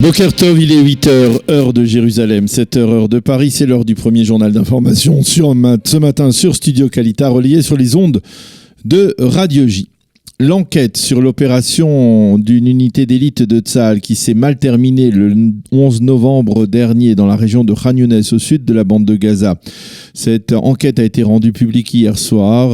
Boker Tov, il est 8h, heure de Jérusalem, 7h, heure de Paris. C'est l'heure du premier journal d'information ce matin sur Studio Kalita, relayé sur les ondes de Radio J. L'enquête sur l'opération d'une unité d'élite de Tsahal qui s'est mal terminée le 11 novembre dernier dans la région de Khan Younes au sud de la bande de Gaza. Cette enquête a été rendue publique hier soir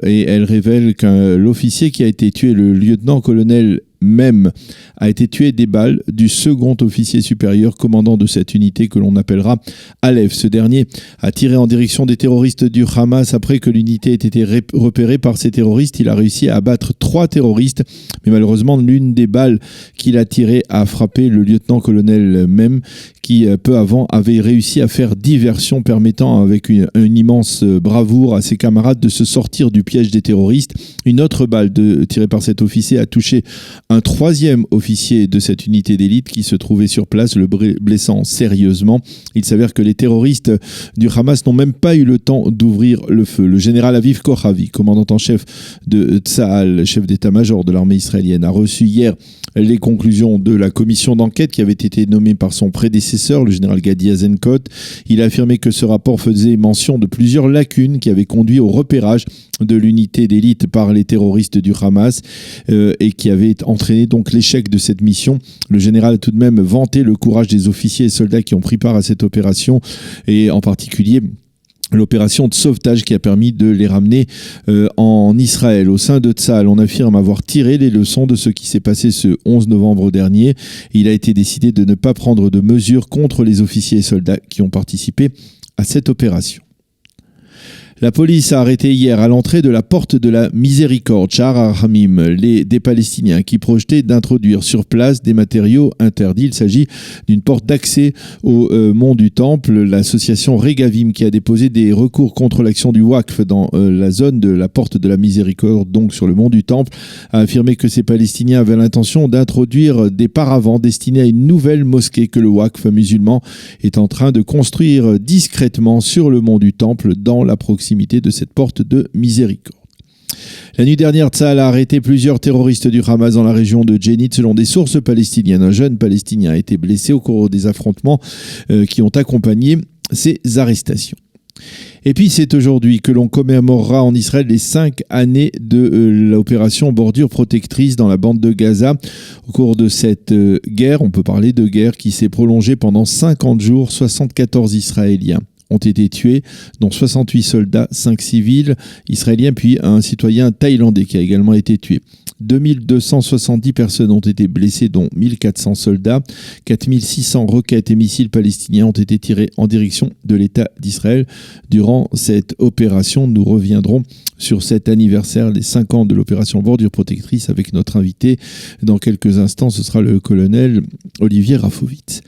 et elle révèle que l'officier qui a été tué, le lieutenant-colonel même, a été tué des balles du second officier supérieur commandant de cette unité que l'on appellera Aleph. Ce dernier a tiré en direction des terroristes du Hamas après que l'unité ait été repérée par ces terroristes. Il a réussi à abattre 3 terroristes, mais malheureusement l'une des balles qu'il a tirées a frappé le lieutenant-colonel même qui peu avant avait réussi à faire diversion permettant avec une immense bravoure à ses camarades de se sortir du piège des terroristes. Une autre balle tirée par cet officier a touché un 3e officier de cette unité d'élite qui se trouvait sur place, le blessant sérieusement. Il s'avère que les terroristes du Hamas n'ont même pas eu le temps d'ouvrir le feu. Le général Aviv Kochavi, commandant en chef de Tsahal, chef d'état-major de l'armée israélienne, a reçu hier les conclusions de la commission d'enquête qui avait été nommée par son prédécesseur, le général Gadi Eisenkot. Il a affirmé que ce rapport faisait mention de plusieurs lacunes qui avaient conduit au repérage de l'unité d'élite par les terroristes du Hamas et qui avait entraîné donc l'échec de cette mission. Le général a tout de même vanté le courage des officiers et soldats qui ont pris part à cette opération et en particulier l'opération de sauvetage qui a permis de les ramener en Israël. Au sein de Tsahal, on affirme avoir tiré les leçons de ce qui s'est passé ce 11 novembre dernier. Il a été décidé de ne pas prendre de mesures contre les officiers et soldats qui ont participé à cette opération. La police a arrêté hier à l'entrée de la porte de la Miséricorde, Sha'ar HaRachamim, des Palestiniens qui projetaient d'introduire sur place des matériaux interdits. Il s'agit d'une porte d'accès au mont du Temple. L'association Regavim, qui a déposé des recours contre l'action du Waqf dans la zone de la porte de la Miséricorde, donc sur le mont du Temple, a affirmé que ces Palestiniens avaient l'intention d'introduire des paravents destinés à une nouvelle mosquée que le Waqf musulman est en train de construire discrètement sur le mont du Temple dans la proximité de cette porte de Miséricorde. La nuit dernière, Tsahal a arrêté plusieurs terroristes du Hamas dans la région de Jenin. Selon des sources palestiniennes, un jeune Palestinien a été blessé au cours des affrontements qui ont accompagné ces arrestations. Et puis c'est aujourd'hui que l'on commémorera en Israël les 5 années de l'opération Bordure Protectrice dans la bande de Gaza. Au cours de cette guerre, on peut parler de guerre qui s'est prolongée pendant 50 jours, 74 Israéliens ont été tués, dont 68 soldats, 5 civils israéliens, puis un citoyen thaïlandais qui a également été tué. 2270 personnes ont été blessées, dont 1400 soldats. 4600 roquettes et missiles palestiniens ont été tirés en direction de l'État d'Israël. Durant cette opération, nous reviendrons sur cet anniversaire, les 5 ans de l'opération Bordure Protectrice, avec notre invité. Dans quelques instants, ce sera le colonel Olivier Rafovitz.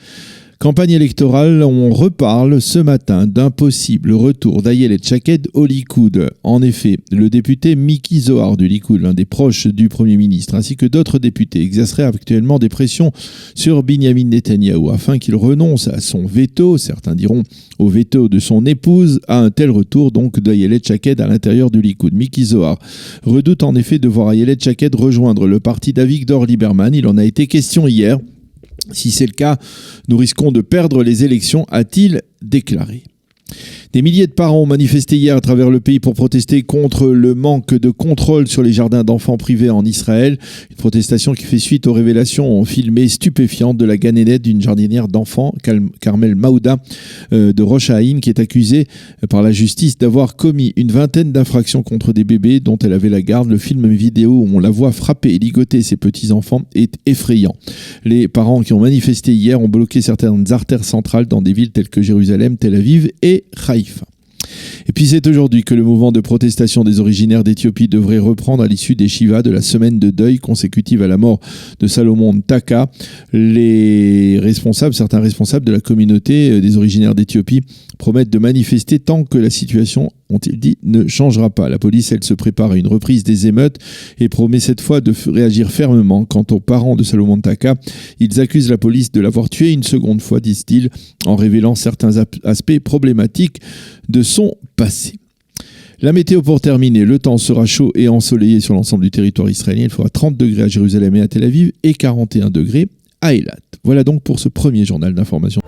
Campagne électorale, on reparle ce matin d'un possible retour d'Ayelet Shaked au Likoud. En effet, le député Miki Zohar du Likoud, l'un des proches du Premier ministre, ainsi que d'autres députés exerceraient actuellement des pressions sur Binyamin Netanyahou afin qu'il renonce à son veto, certains diront au veto de son épouse, à un tel retour donc d'Ayelet Shaked à l'intérieur du Likoud. Miki Zohar redoute en effet de voir Ayelet Shaked rejoindre le parti d'Avigdor Lieberman. Il en a été question hier. Si c'est le cas, nous risquons de perdre les élections, a-t-il déclaré. Des milliers de parents ont manifesté hier à travers le pays pour protester contre le manque de contrôle sur les jardins d'enfants privés en Israël. Une protestation qui fait suite aux révélations filmées stupéfiantes de la ganénette d'une jardinière d'enfants, Carmel Maouda, de Rosh Haïn, qui est accusée par la justice d'avoir commis une vingtaine d'infractions contre des bébés dont elle avait la garde. Le film vidéo où on la voit frapper et ligoter ses petits-enfants est effrayant. Les parents qui ont manifesté hier ont bloqué certaines artères centrales dans des villes telles que Jérusalem, Tel Aviv et Haïfa. Et puis c'est aujourd'hui que le mouvement de protestation des originaires d'Éthiopie devrait reprendre à l'issue des Shivas de la semaine de deuil consécutive à la mort de Salomon Taka. Certains responsables de la communauté des originaires d'Éthiopie promettent de manifester tant que la situation, ont-ils dit, ne changera pas. La police, elle, se prépare à une reprise des émeutes et promet cette fois de réagir fermement. Quant aux parents de Salomon Taka, ils accusent la police de l'avoir tué une seconde fois, disent-ils, en révélant certains aspects problématiques de son passé. La météo pour terminer, le temps sera chaud et ensoleillé sur l'ensemble du territoire israélien. Il fera 30 degrés à Jérusalem et à Tel Aviv et 41 degrés à Eilat. Voilà donc pour ce premier journal d'information.